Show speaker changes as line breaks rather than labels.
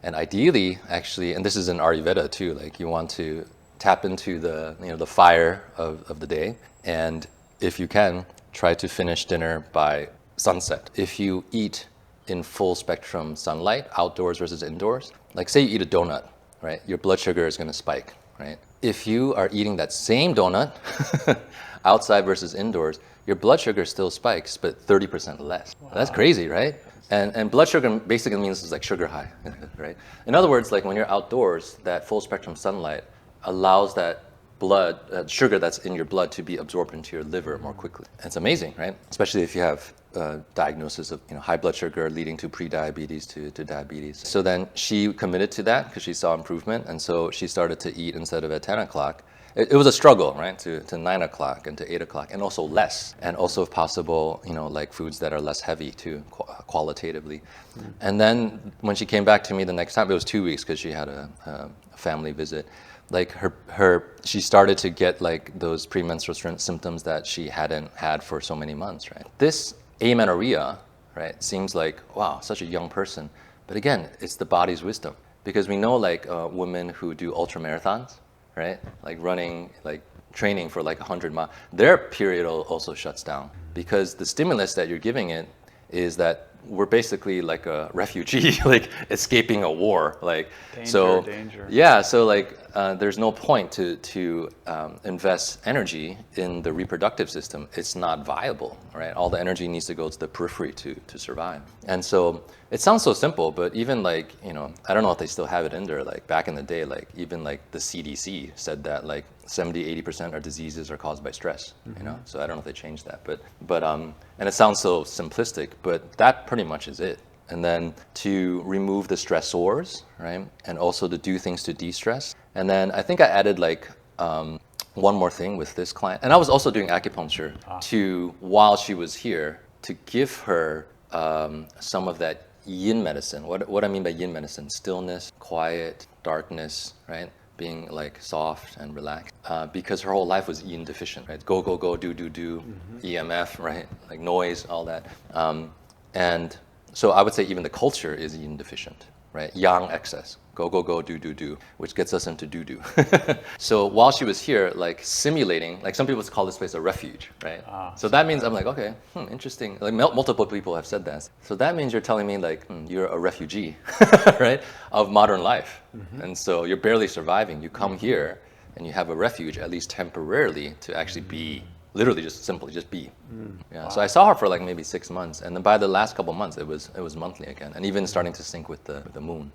And ideally, actually, and this is in Ayurveda too, like you want to tap into the fire of the day. And if you can, try to finish dinner by sunset. If you eat in full spectrum sunlight, outdoors versus indoors, like say you eat a donut, right? Your blood sugar is going to spike, right? If you are eating that same donut outside versus indoors, your blood sugar still spikes, but 30% less. Wow. That's crazy, right? And blood sugar basically means it's like sugar high, right? In other words, like when you're outdoors, that full spectrum sunlight allows that blood sugar that's in your blood to be absorbed into your liver more quickly. It's amazing, right? Especially if you have diagnosis of high blood sugar leading to pre-diabetes to diabetes. So then she committed to that because she saw improvement, and so she started to eat instead of at 10 o'clock. It was a struggle, right, to 9 o'clock and to 8 o'clock, and also less, and also if possible, like foods that are less heavy too, qualitatively. And then when she came back to me the next time, it was 2 weeks because she had a family visit. Like she started to get like those premenstrual symptoms that she hadn't had for so many months, right? This amenorrhea, right, seems like, wow, such a young person. But again, it's the body's wisdom. Because we know like women who do ultra marathons, right? Like running, like training for like 100 miles, their period also shuts down because the stimulus that you're giving it is that we're basically like a refugee, like escaping a war. Like,
danger.
Yeah, so like there's no point to invest energy in the reproductive system. It's not viable, right? All the energy needs to go to the periphery to survive. And so it sounds so simple, but even like, I don't know if they still have it in there, like back in the day, like even like the CDC said that like 70-80% of diseases are caused by stress, so I don't know if they changed that, but and it sounds so simplistic, but that pretty much is it. And then to remove the stressors, right, and also to do things to de-stress. And then I think I added like one more thing with this client, and I was also doing acupuncture while she was here to give her some of that yin medicine. What I mean by yin medicine: stillness, quiet, darkness, right? Being like soft and relaxed, because her whole life was yin deficient, right? Go, do, EMF, right? Like noise, all that. And so I would say even the culture is yin deficient, right? Yang excess. Go, do, which gets us into do. So while she was here, like simulating, like some people call this place a refuge, right? So that means I'm like, okay, interesting. Like multiple people have said that. So that means you're telling me like you're a refugee, right, of modern life. And so you're barely surviving. You come here and you have a refuge, at least temporarily, to actually be. Literally, just simply, just be. Yeah. Wow. So I saw her for like maybe 6 months, and then by the last couple months, it was monthly again, and even starting to sync with the moon.